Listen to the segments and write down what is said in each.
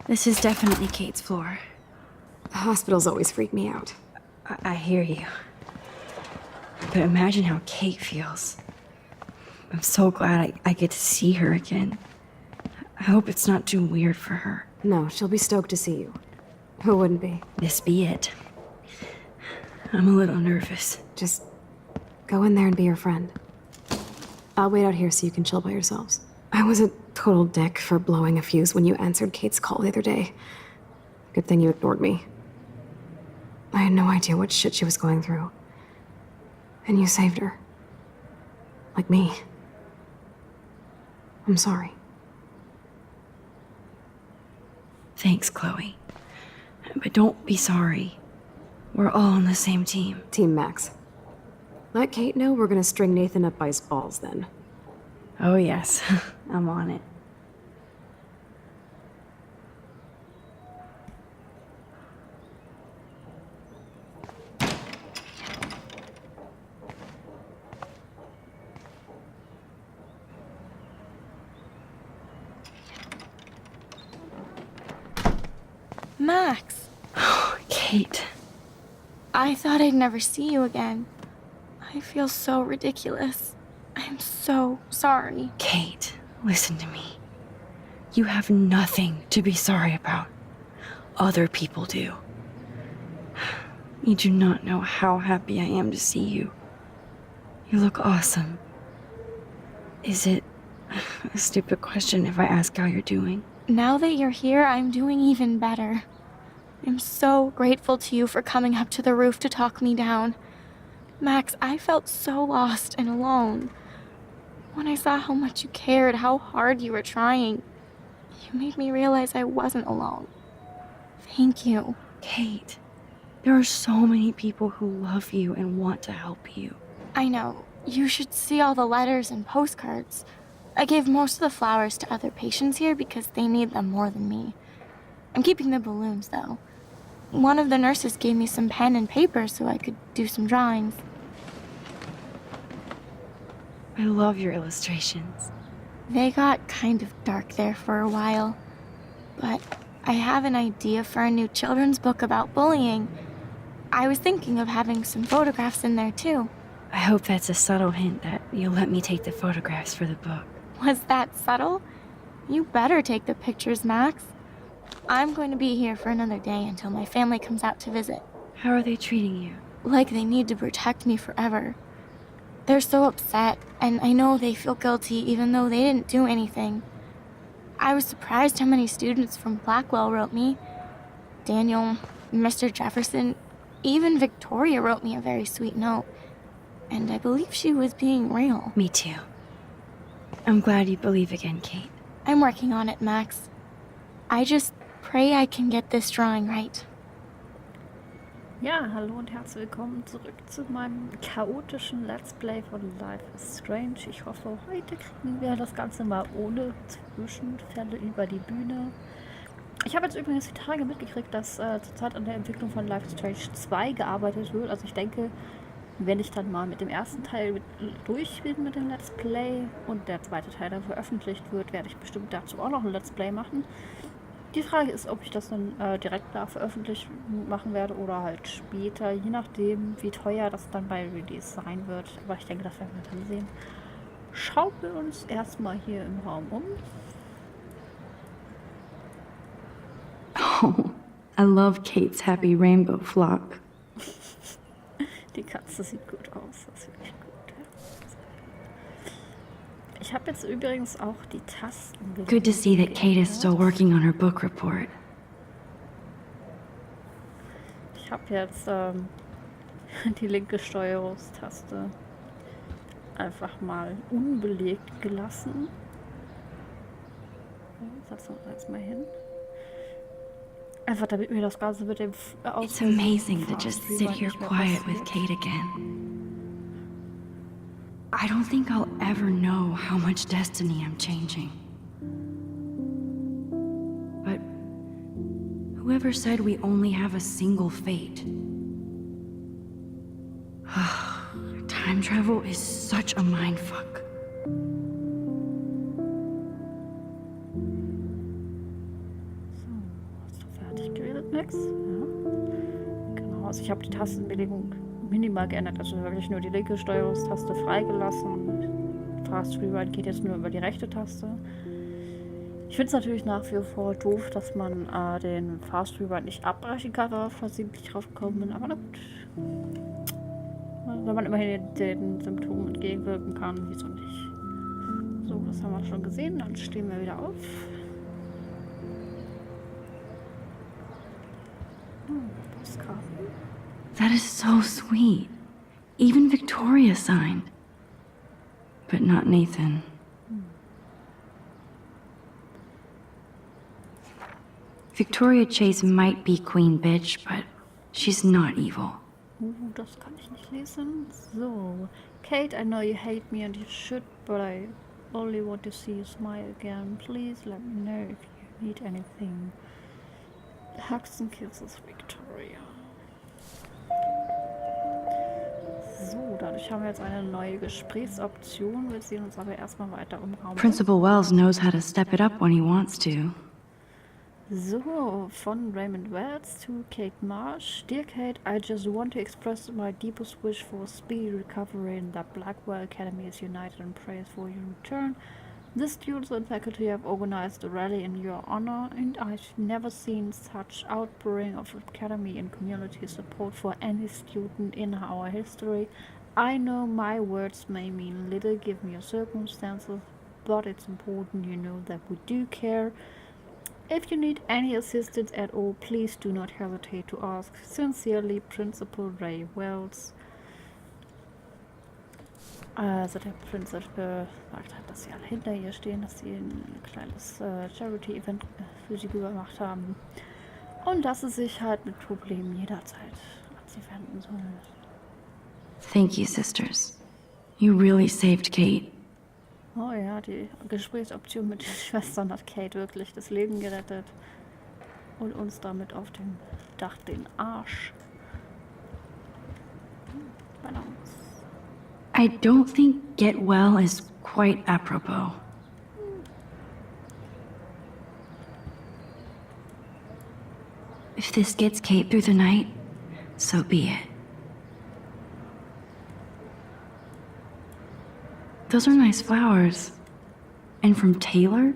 This is definitely Kate's floor. Hospitals always freak me out. I hear you. But imagine how Kate feels. I'm so glad I get to see her again. I hope it's not too weird for her. No, she'll be stoked to see you. Who wouldn't be? This be it. I'm a little nervous. Just go in there and be your friend. I'll wait out here so you can chill by yourselves. I was a total dick for blowing a fuse when you answered Kate's call the other day. Good thing you ignored me. I had no idea what shit she was going through. And you saved her. Like me. I'm sorry. Thanks, Chloe. But don't be sorry. We're all on the same team. Team Max. Let Kate know we're gonna string Nathan up by his balls then. Oh yes, I'm on it. Max, Kate. I thought I'd never see you again. I feel so ridiculous. I'm so sorry. Kate, listen to me. You have nothing to be sorry about. Other people do. You do not know how happy I am to see you. You look awesome. Is it a stupid question if I ask how you're doing? Now that you're here, I'm doing even better. I'm so grateful to you for coming up to the roof to talk me down. Max, I felt so lost and alone. When I saw how much you cared, how hard you were trying, you made me realize I wasn't alone. Thank you. Kate, there are so many people who love you and want to help you. I know. You should see all the letters and postcards. I gave most of the flowers to other patients here because they need them more than me. I'm keeping the balloons, though. One of the nurses gave me some pen and paper so I could do some drawings. I love your illustrations. They got kind of dark there for a while. But I have an idea for a new children's book about bullying. I was thinking of having some photographs in there, too. I hope that's a subtle hint that you'll let me take the photographs for the book. Was that subtle? You better take the pictures, Max. I'm going to be here for another day until my family comes out to visit. How are they treating you? Like they need to protect me forever. They're so upset, and I know they feel guilty even though they didn't do anything. I was surprised how many students from Blackwell wrote me. Daniel, Mr. Jefferson, even Victoria wrote me a very sweet note. And I believe she was being real. Me too. I'm glad you believe again, Kate. I'm working on it, Max. I just pray I can get this drawing right. Ja, hallo und herzlich willkommen zurück zu meinem chaotischen Let's Play von Life is Strange. Ich hoffe, heute kriegen wir das Ganze mal ohne Zwischenfälle über die Bühne. Ich habe jetzt übrigens die Tage mitgekriegt, dass zurzeit an der Entwicklung von Life is Strange 2 gearbeitet wird. Also ich denke, wenn ich dann mal mit dem ersten Teil durch bin mit dem Let's Play und der zweite Teil dann veröffentlicht wird, werde ich bestimmt dazu auch noch ein Let's Play machen. Die Frage ist, ob ich das dann direkt da veröffentlicht machen werde oder halt später, je nachdem, wie teuer das dann bei Release sein wird. Aber ich denke, das werden wir dann sehen. Schauen wir uns erstmal hier im Raum um. Oh, I love Kate's happy rainbow flock. Die Katze sieht gut aus. Das finde ich gut. Ich habe jetzt übrigens auch die Tasten gelesen. Good to see that Kate is still working on her book report. Ich habe jetzt die linke Steuerungstaste einfach mal unbelegt gelassen. Setzen wir jetzt mal hin. Einfach damit mir das Ganze mit dem It's amazing to just sit here quiet with Kate again. I don't think I'll ever know how much destiny I'm changing. But whoever said we only have a single fate? Time travel is such a mindfuck. Nix. Ja. Genau, also ich habe die Tastenbelegung minimal geändert. Also wirklich nur die linke Steuerungstaste freigelassen. Fast Rewind geht jetzt nur über die rechte Taste. Ich finde es natürlich nach wie vor doof, dass man den Fast Rewind nicht abbrechen kann, wenn man versehentlich draufgekommen bin. Aber na gut. Wenn man immerhin den Symptomen entgegenwirken kann, wieso nicht? So, das haben wir schon gesehen. Dann stehen wir wieder auf. Postkarten. That is so sweet. Even Victoria signed. But not Nathan. Victoria Chase might be Queen Bitch, but she's not evil. Das kann ich nicht lesen. So. Kate, I know you hate me and you should, but I only want to see you smile again. Please let me know if you need anything. Hugs and kisses, Victoria. So, dadurch haben wir jetzt eine neue Gesprächsoption. Wir sehen uns aber erstmal weiter im Raum. Principal Wells knows how to step it up when he wants to. So, von Raymond Wells to Kate Marsh. Dear Kate, I just want to express my deepest wish for a speedy recovery and that Blackwell Academy is united in praise for your return. The students and faculty have organized a rally in your honor, and I've never seen such outpouring of academy and community support for any student in our history. I know my words may mean little given your circumstances, but it's important you know that we do care. If you need any assistance at all, please do not hesitate to ask. Sincerely, Principal Ray Wells. Also der Prinz hat gesagt, dass sie alle hinter ihr stehen, dass sie ein kleines Charity-Event für sie gemacht haben. Und dass sie sich halt mit Problemen jederzeit an sie wenden sollen. Thank you, sisters. You really saved Kate. Oh ja, die Gesprächsoption mit den Schwestern hat Kate wirklich das Leben gerettet. Und uns damit auf dem Dach den Arsch. Balance. I don't think get well is quite apropos. If this gets Kate through the night, so be it. Those are nice flowers. And from Taylor?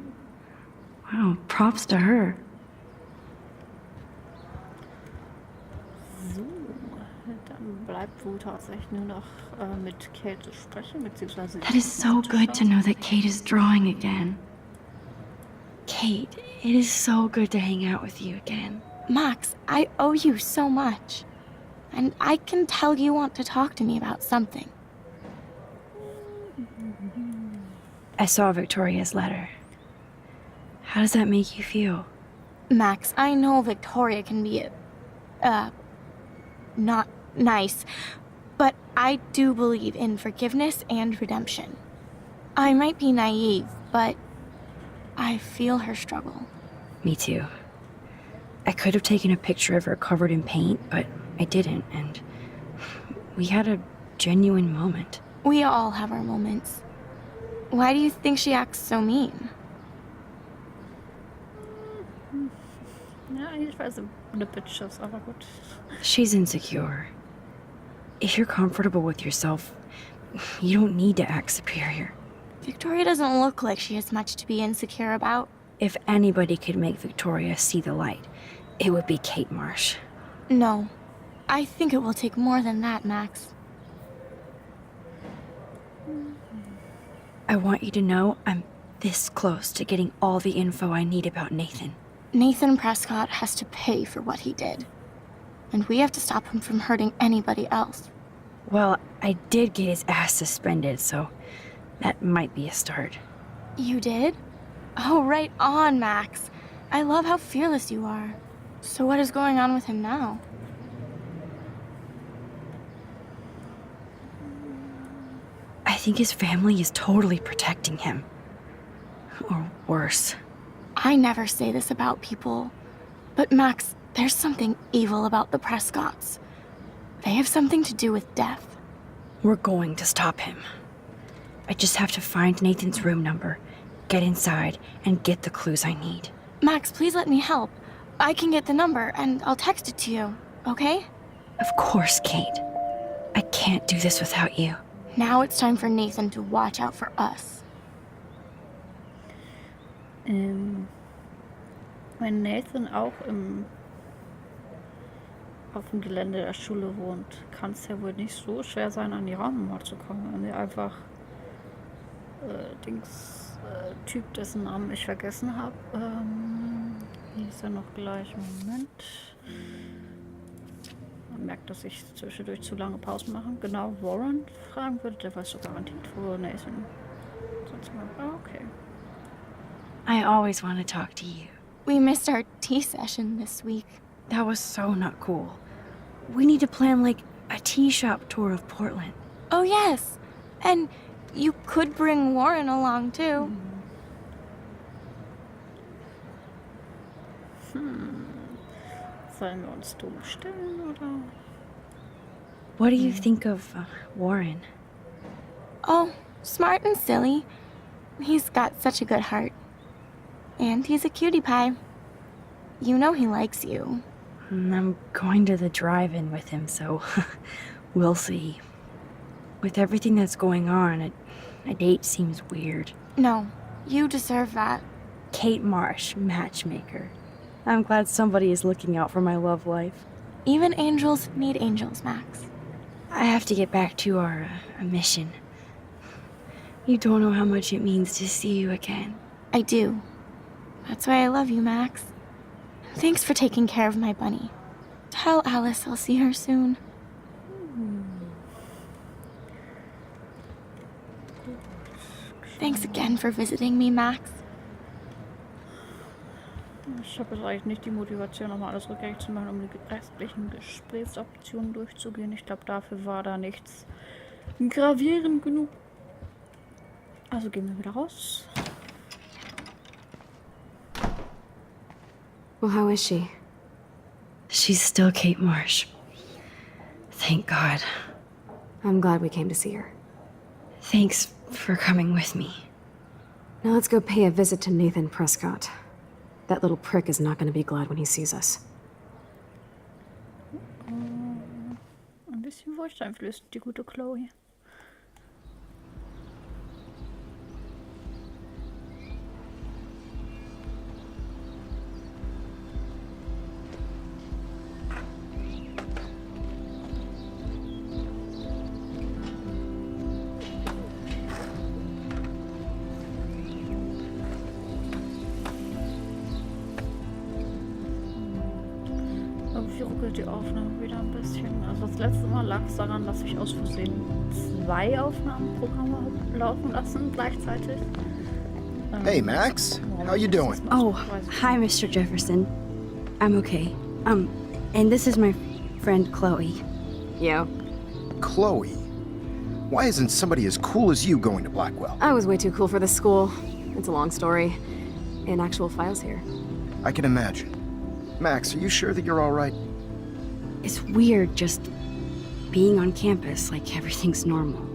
Wow, props to her. So, dann bleibt wohl tatsächlich nur noch mit Kate zu sprechen, beziehungsweise... That is so good to know that Kate is drawing again. Kate, it is so good to hang out with you again. Max, I owe you so much. And I can tell you want to talk to me about something. I saw Victoria's letter. How does that make you feel? Max, I know Victoria can be, not nice, but I do believe in forgiveness and redemption. I might be naive, but I feel her struggle. Me too. I could have taken a picture of her covered in paint, but I didn't, and we had a genuine moment. We all have our moments. Why do you think she acts so mean? Ja, ich weiß, eine Bitch ist, aber gut. She's insecure. If you're comfortable with yourself, you don't need to act superior. Victoria doesn't look like she has much to be insecure about. If anybody could make Victoria see the light, it would be Kate Marsh. No. I think it will take more than that, Max. I want you to know I'm this close to getting all the info I need about Nathan. Nathan Prescott has to pay for what he did. And we have to stop him from hurting anybody else. Well, I did get his ass suspended, so that might be a start. You did? Oh, right on, Max. I love how fearless you are. So what is going on with him now? I think his family is totally protecting him. Or worse. I never say this about people. But Max, there's something evil about the Prescotts. They have something to do with death. We're going to stop him. I just have to find Nathan's room number, get inside, and get the clues I need. Max, please let me help. I can get the number and I'll text it to you, okay? Of course, Kate. I can't do this without you. Now it's time for Nathan to watch out for us. Wenn Nathan auch auf dem Gelände der Schule wohnt, kann es ja wohl nicht so schwer sein, an die Raumnummer zu kommen. Wenn ihr einfach Typ, dessen Namen ich vergessen habe. Wie hieß er noch gleich? Moment. Man merkt, dass ich zwischendurch zu lange Pausen mache. Genau, Warren fragen würde, der weiß so garantiert, wo Nathan sonst mal. Ah, okay. I always want to talk to you. We missed our tea session this week. That was so not cool. We need to plan like a tea shop tour of Portland. Oh, yes. And you could bring Warren along, too. Sollen wir uns dumm stellen, oder? What do you think of Warren? Oh, smart and silly. He's got such a good heart. And he's a cutie pie. You know he likes you. I'm going to the drive-in with him, so we'll see. With everything that's going on, a date seems weird. No, you deserve that. Kate Marsh, matchmaker. I'm glad somebody is looking out for my love life. Even angels need angels, Max. I have to get back to our mission. You don't know how much it means to see you again. I do. That's why I love you, Max. Thanks for taking care of my bunny. Tell Alice I'll see her soon. Thanks again for visiting me, Max. Ich habe jetzt eigentlich nicht die Motivation, nochmal alles rückgängig zu machen, um die restlichen Gesprächsoptionen durchzugehen. Ich glaube, dafür war da nichts gravierend genug. Also gehen wir wieder raus. Well, how is she? She's still Kate Marsh. Thank God. I'm glad we came to see her. Thanks for coming with me. Now let's go pay a visit to Nathan Prescott. That little prick is not going to be glad when he sees us. Ein bisschen furchteinflößend, die gute Chloe. Irgendwie ruckelt die Aufnahme wieder ein bisschen. Also das letzte Mal lag es daran, dass ich aus Versehen 2 Aufnahmeprogramme habe laufen lassen gleichzeitig. Hey, Max. How you doing? Oh, hi, Mr. Jefferson. I'm okay. And this is my friend Chloe. Yo. Chloe. Why isn't somebody as cool as you going to Blackwell? I was way too cool for this school. It's a long story. In actual files here. I can imagine. Max, are you sure that you're all right? It's weird just being on campus like everything's normal.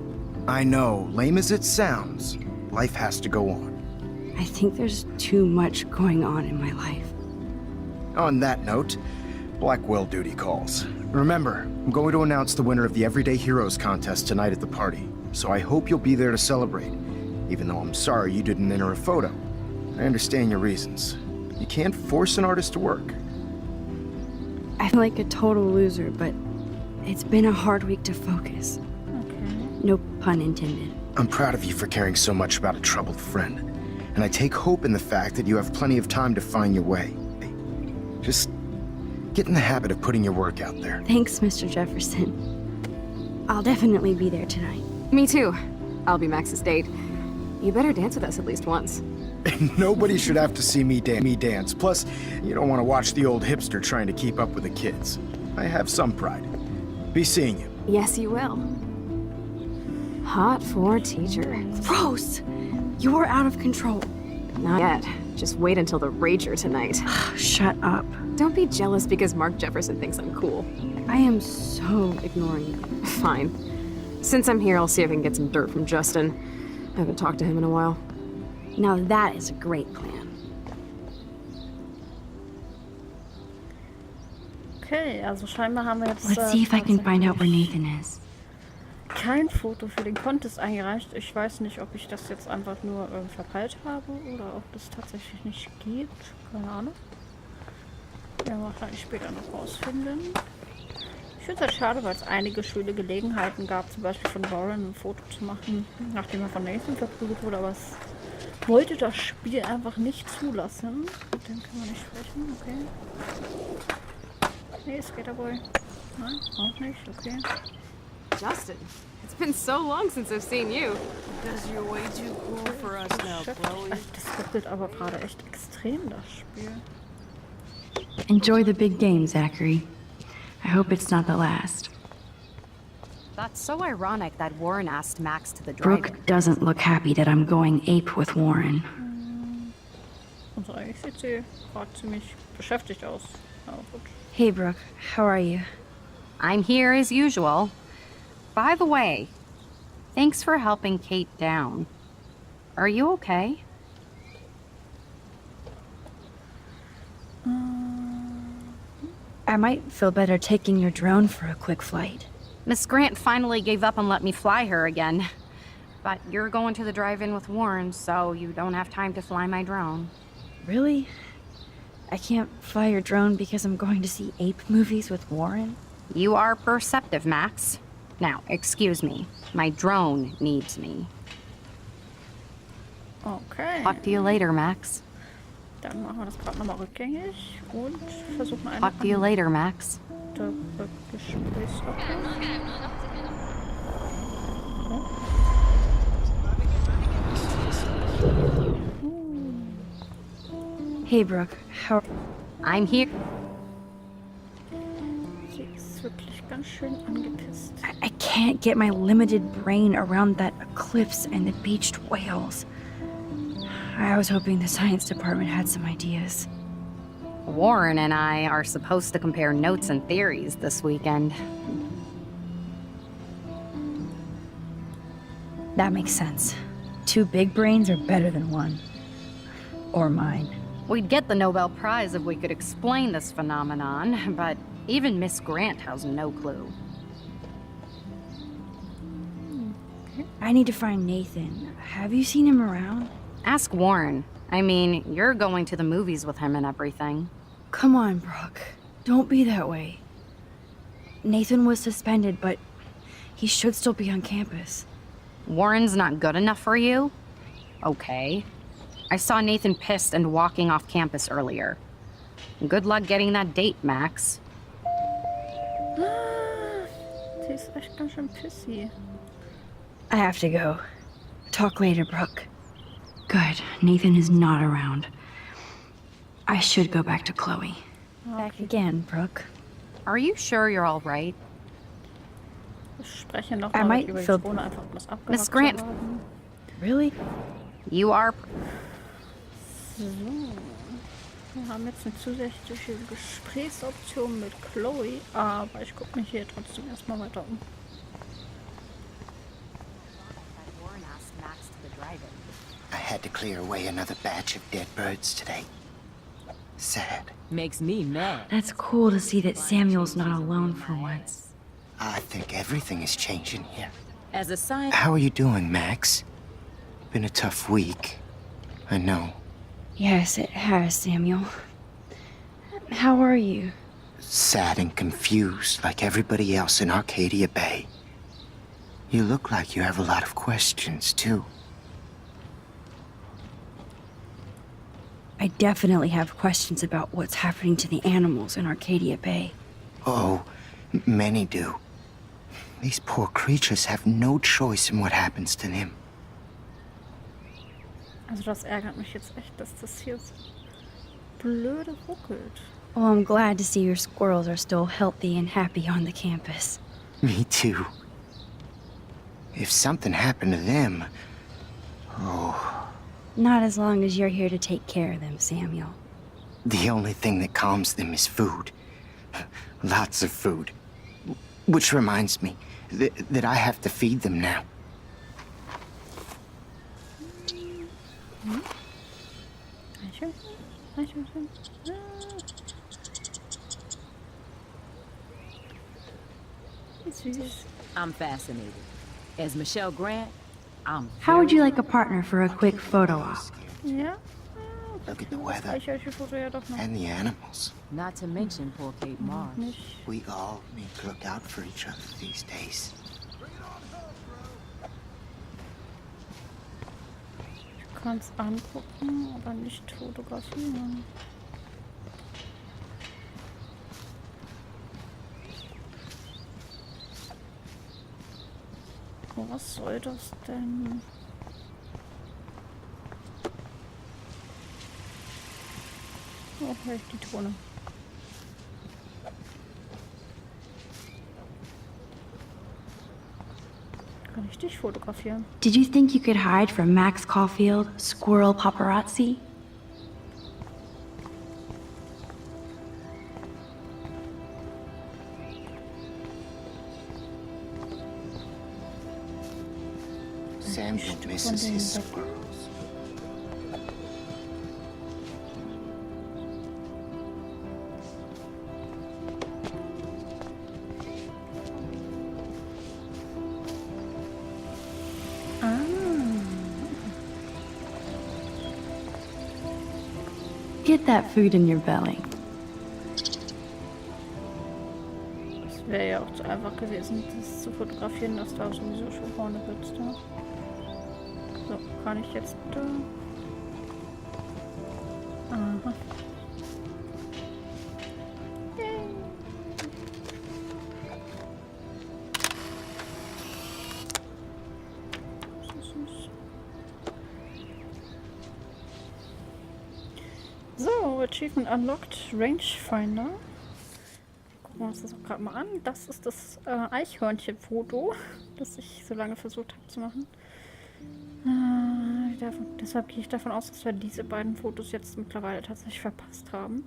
I know, lame as it sounds, life has to go on. I think there's too much going on in my life. On that note, Blackwell duty calls. Remember, I'm going to announce the winner of the Everyday Heroes contest tonight at the party, so I hope you'll be there to celebrate, even though I'm sorry you didn't enter a photo. I understand your reasons. You can't force an artist to work. I feel like a total loser, but it's been a hard week to focus. Okay. No pun intended. I'm proud of you for caring so much about a troubled friend, and I take hope in the fact that you have plenty of time to find your way. Just get in the habit of putting your work out there. Thanks, Mr. Jefferson. I'll definitely be there tonight. Me too. I'll be Max's date. You better dance with us at least once. Nobody should have to see me dance. Plus, you don't want to watch the old hipster trying to keep up with the kids. I have some pride. Be seeing you. Yes, you will. Hot for teacher. Rose! You're out of control. Not yet. Just wait until the rager tonight. Shut up. Don't be jealous because Mark Jefferson thinks I'm cool. I am so ignoring you. Fine. Since I'm here, I'll see if I can get some dirt from Justin. I haven't talked to him in a while. Now that is a great plan. Okay, also scheinbar haben wir jetzt Let's see if I can find out where tatsächlich Nathan is. kein Foto für den Contest eingereicht. Ich weiß nicht, ob ich das jetzt einfach nur verpeilt habe oder ob das tatsächlich nicht geht. Keine Ahnung. Ja, wahrscheinlich später noch rausfinden. Ich finde es halt schade, weil es einige schöne Gelegenheiten gab, zum Beispiel von Warren ein Foto zu machen, nachdem er von Nathan verprügelt wurde, aber es wollte das Spiel einfach nicht zulassen. Mit dem kann man nicht sprechen, okay. Nee, Skaterboy. Nein, auch nicht, okay. Justin, it's been so long since I've seen you. Because you're way too cool for us now, Chloe. Das ruckelt aber gerade echt extrem, das Spiel. Enjoy the big game, Zachary. I hope it's not the last. That's so ironic that Warren asked Max to the drive-in. Brooke doesn't look happy that I'm going ape with Warren. Also eigentlich sieht sie gerade ziemlich beschäftigt aus. Aber gut. Hey, Brooke, how are you? I'm here as usual. By the way, thanks for helping Kate down. Are you okay? I might feel better taking your drone for a quick flight. Miss Grant finally gave up and let me fly her again. But you're going to the drive-in with Warren, so you don't have time to fly my drone. Really? I can't fly your drone because I'm going to see ape movies with Warren? You are perceptive, Max. Now, excuse me. My drone needs me. Okay. Talk to you later, Max. Dann machen wir das gerade nochmal rückgängig und versuchen eine Talk to you later, Max. andere Gesprächsoption. Hey, Brooke, how... I'm here. Sie ist wirklich ganz schön angepisst. I can't get my limited brain around that eclipse and the beached whales. I was hoping the science department had some ideas. Warren and I are supposed to compare notes and theories this weekend. That makes sense. 2 big brains are better than 1. Or mine. We'd get the Nobel Prize if we could explain this phenomenon, but even Miss Grant has no clue. I need to find Nathan. Have you seen him around? Ask Warren. I mean, you're going to the movies with him and everything. Come on, Brooke. Don't be that way. Nathan was suspended, but he should still be on campus. Warren's not good enough for you? Okay. I saw Nathan pissed and walking off campus earlier. Good luck getting that date, Max. Sie ist echt ganz schön pissy. I have to go. Talk later, Brooke. Good. Nathan is not around. I should go back to Chloe. Back again, Brooke. Are you sure you're all right? Ich spreche noch I mal might über die feel- Drohne, einfach um das abgehakt Miss zu Grant. haben. Really? You are... So. Wir haben jetzt eine zusätzliche Gesprächsoption mit Chloe, aber ich gucke mich hier trotzdem erstmal weiter um. Warren asked Max to the drive-in. I had to clear away another batch of dead birds today. Sad. Makes me mad. That's cool to see that Samuel's not alone for once. I think everything is changing here. As a sign, How are you doing, Max? Been a tough week. I know. Yes, it has, Samuel. How are you? Sad and confused like everybody else in Arcadia Bay. You look like you have a lot of questions, too. I definitely have questions about what's happening to the animals in Arcadia Bay. Oh, many do. These poor creatures have no choice in what happens to them. Also das ärgert mich jetzt echt, dass das hier so blöde ruckelt. Well, I'm glad to see your squirrels are still healthy and happy on the campus. Me too. If something happened to them... Oh, Not as long as you're here to take care of them, Samuel. the only thing that calms them is food. Lots of food. Which reminds me that I have to feed them now. Eichhörnchen? Eichhörnchen? Süß. I'm fascinated. As Michelle Grant, I'm How would very you like a partner for a quick photo op? Ja. Look at the Das weather reichhaltige Foto ja doch noch and the animals. Not to mention poor Kate Marsh. nicht. We all need to look out for each other these days. Du kannst angucken, aber nicht fotografieren. Oh, was soll das denn? Oh, höre ich die Tone. Kann ich dich fotografieren? Did you think you could hide from Max Caulfield, squirrel paparazzi? Samuel misses his squirrels. Get that food in your belly. Es wäre ja auch zu einfach gewesen, das zu fotografieren, dass da sowieso schon vorne sitzt. Ne? So, kann ich jetzt. Aha. Yay. So süß. So, Achievement Unlocked, Rangefinder. Gucken wir uns das auch gerade mal an. Das ist das Eichhörnchen-Foto, das ich so lange versucht habe zu machen. Deshalb gehe ich davon aus, dass wir diese beiden Fotos jetzt mittlerweile tatsächlich verpasst haben.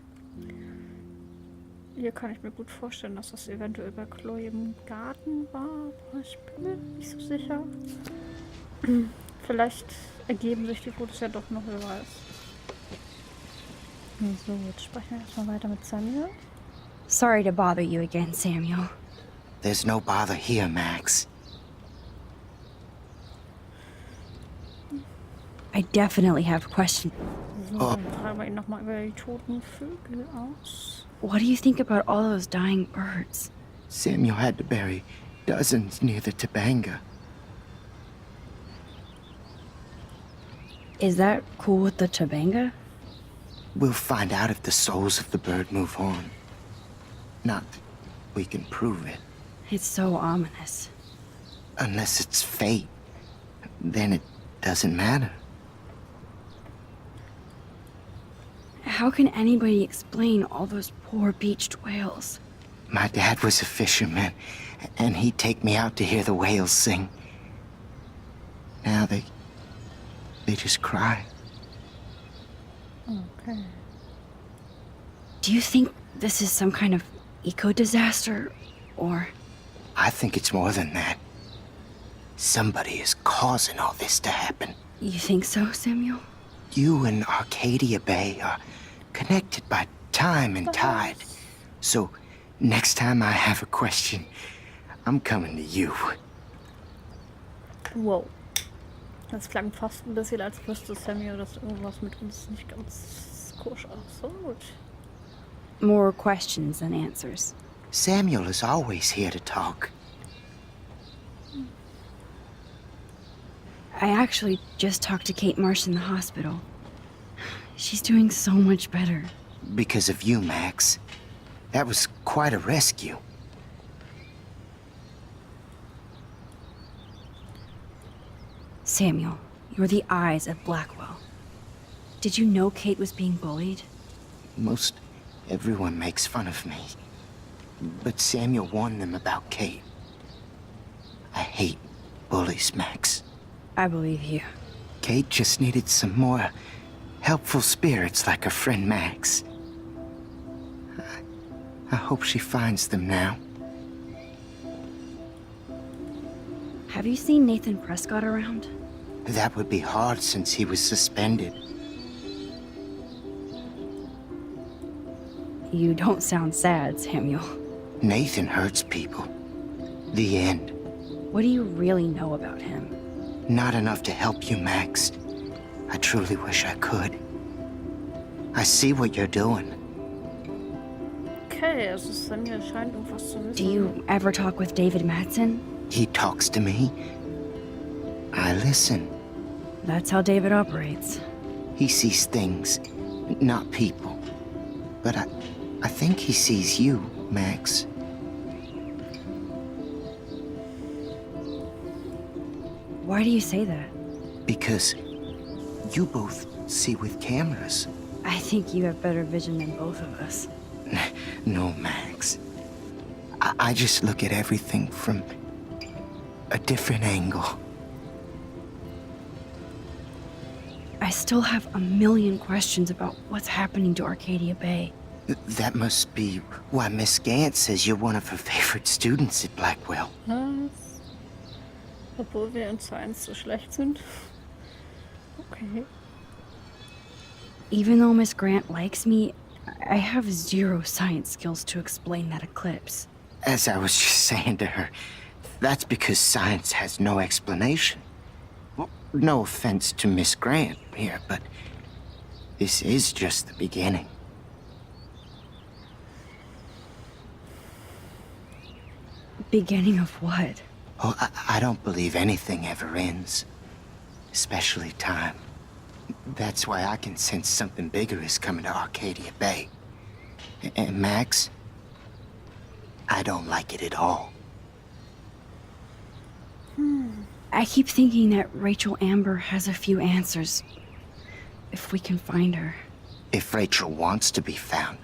Hier kann ich mir gut vorstellen, dass das eventuell bei Chloe im Garten war, aber ich bin mir nicht so sicher. Vielleicht ergeben sich die Fotos ja doch noch, wer weiß. So, jetzt sprechen wir erstmal weiter mit Samuel. Sorry to bother you again, Samuel. There's no bother here, Max. I definitely have questions. So, dann fragen wir ihn nochmal über die toten Vögel aus. What do you think about all those dying birds? Samuel had to bury dozens near the Tobanga. Is that cool with the Tobanga? We'll find out if the souls of the bird move on. Not that we can prove it. It's so ominous. Unless it's fate. Then it doesn't matter. How can anybody explain all those poor beached whales? My dad was a fisherman, and he'd take me out to hear the whales sing. Now they just cry. Okay. Do you think this is some kind of eco-disaster, or... I think it's more than that. Somebody is causing all this to happen. You think so, Samuel? You and Arcadia Bay are connected by time and tide. So, next time I have a question, I'm coming to you. Wow. Das klang fast ein bisschen, als wüsste Samuel, dass irgendwas mit uns nicht ganz koscher ist. So gut. More questions than answers. Samuel is always here to talk. I actually just talked to Kate Marsh in the hospital. She's doing so much better. Because of you, Max. That was quite a rescue. Samuel, you're the eyes of Blackwell. Did you know Kate was being bullied? Most everyone makes fun of me. But Samuel warned them about Kate. I hate bullies, Max. I believe you. Kate just needed some more helpful spirits like her friend Max. I hope she finds them now. Have you seen Nathan Prescott around? That would be hard since he was suspended. You don't sound sad, Samuel. Nathan hurts people. The end. What do you really know about him? Not enough to help you, Max. I truly wish I could. I see what you're doing. Okay, also Samir scheint irgendwas zu wissen. Do you ever talk with David Madsen? He talks to me. I listen. That's how David operates. He sees things, not people. But I think he sees you, Max. Why do you say that? Because you both see with cameras. I think you have better vision than both of us. No, Max. I just look at everything from a different angle. I still have a million questions about what's happening to Arcadia Bay. That must be why Miss Gant says you're one of her favorite students at Blackwell. Was? Obwohl wir in Science so schlecht sind. Okay. Even though Miss Grant likes me, I have zero science skills to explain that eclipse. As I was just saying to her, that's because science has no explanation. Well, no offense to Miss Grant here, but this is just the beginning. Beginning of what? Oh, I don't believe anything ever ends. Especially time. That's why I can sense something bigger is coming to Arcadia Bay. And Max, I don't like it at all. I keep thinking that Rachel Amber has a few answers. If we can find her. If Rachel wants to be found,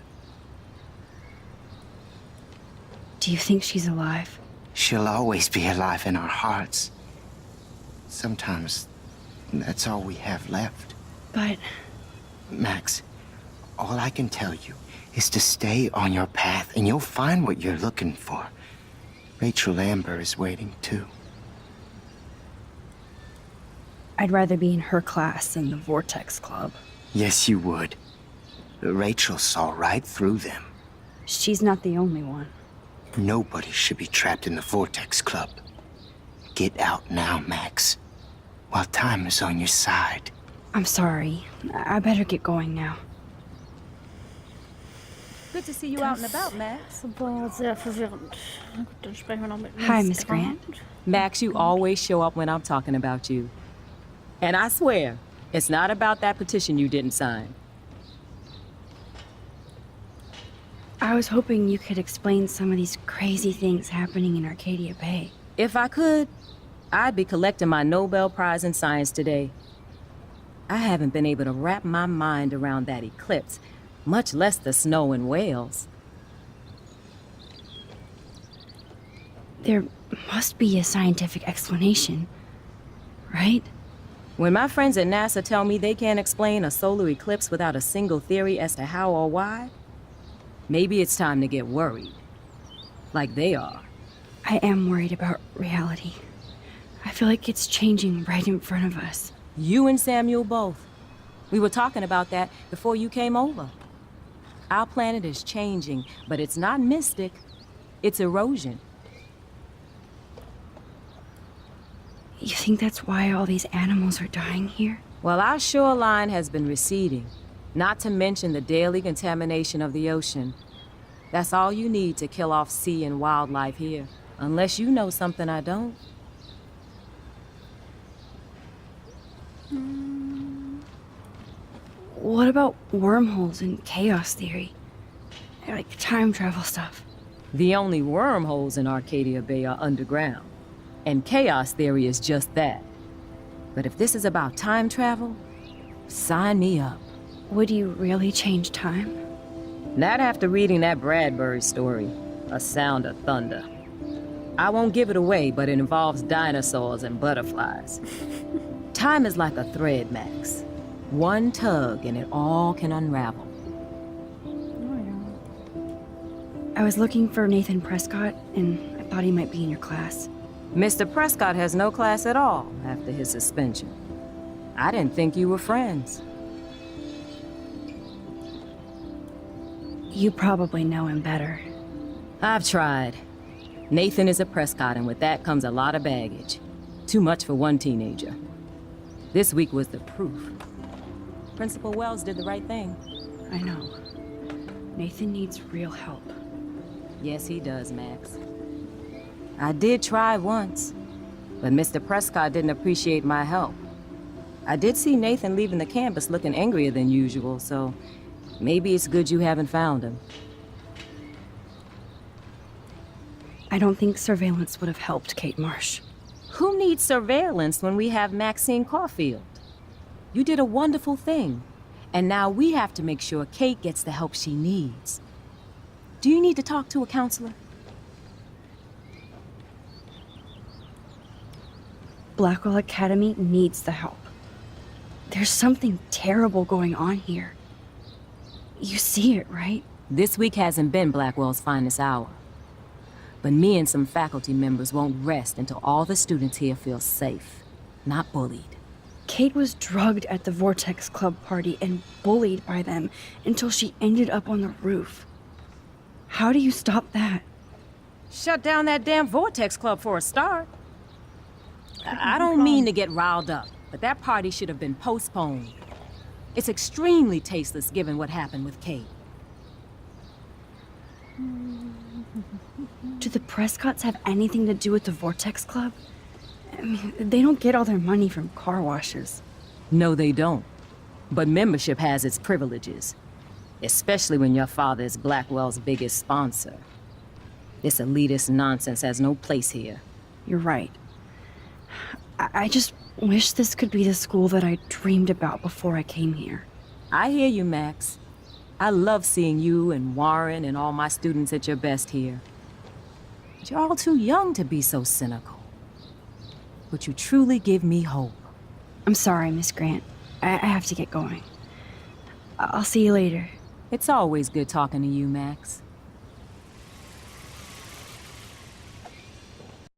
Do you think she's alive? she'll always be alive in our hearts. Sometimes that's all we have left. But Max, all I can tell you is to stay on your path and you'll find what you're looking for. Rachel Amber is waiting too. I'd rather be in her class than the Vortex Club. Yes, you would. Rachel saw right through them. She's not the only one. Nobody should be trapped in the Vortex Club. Get out now, Max, while time is on your side. I'm sorry. I better get going now. Good to see you out and about, Max. Das war sehr verwirrend. Na gut, dann sprechen wir noch mit Hi, Miss Grant. Max, you always show up when I'm talking about you. And I swear, it's not about that petition you didn't sign. I was hoping you could explain some of these crazy things happening in Arcadia Bay. If I could, I'd be collecting my Nobel Prize in Science today. I haven't been able to wrap my mind around that eclipse, much less the snow in Wales. There must be a scientific explanation, right? When my friends at NASA tell me they can't explain a solar eclipse without a single theory as to how or why, maybe it's time to get worried. Like they are. I am worried about reality. I feel like it's changing right in front of us. You and Samuel both. We were talking about that before you came over. Our planet is changing, but it's not mystic. It's erosion. You think that's why all these animals are dying here? Well, our shoreline has been receding, not to mention the daily contamination of the ocean. That's all you need to kill off sea and wildlife here, unless you know something I don't. What about wormholes and chaos theory? Like time travel stuff. The only wormholes in Arcadia Bay are underground, and chaos theory is just that. But if this is about time travel, sign me up. Would you really change time? Not after reading that Bradbury story, A Sound of Thunder. I won't give it away, but it involves dinosaurs and butterflies. Time is like a thread, Max. One tug and it all can unravel. I was looking for Nathan Prescott, and I thought he might be in your class. Mr. Prescott has no class at all after his suspension. I didn't think you were friends. You probably know him better. I've tried. Nathan is a Prescott, and with that comes a lot of baggage. Too much for one teenager. This week was the proof. Principal Wells did the right thing. I know. Nathan needs real help. Yes, he does, Max. I did try once, but Mr. Prescott didn't appreciate my help. I did see Nathan leaving the campus looking angrier than usual, so maybe it's good you haven't found him. I don't think surveillance would have helped Kate Marsh. Who needs surveillance when we have Maxine Caulfield? You did a wonderful thing, and now we have to make sure Kate gets the help she needs. Do you need to talk to a counselor? Blackwell Academy needs the help. There's something terrible going on here. You see it, right? This week hasn't been Blackwell's finest hour. But me and some faculty members won't rest until all the students here feel safe, not bullied. Kate was drugged at the Vortex Club party and bullied by them until she ended up on the roof. How do you stop that? Shut down that damn Vortex Club for a start. I don't mean to get riled up, but that party should have been postponed. It's extremely tasteless given what happened with Kate. Do the Prescotts have anything to do with the Vortex Club? I mean, they don't get all their money from car washes. No, they don't. But membership has its privileges, especially when your father is Blackwell's biggest sponsor. This elitist nonsense has no place here. You're right. I just wish this could be the school that I dreamed about before I came here. I hear you, Max. I love seeing you and Warren and all my students at your best here. But you're all too young to be so cynical. But you truly give me hope. I'm sorry, Miss Grant. I have to get going. I'll see you later. It's always good talking to you, Max.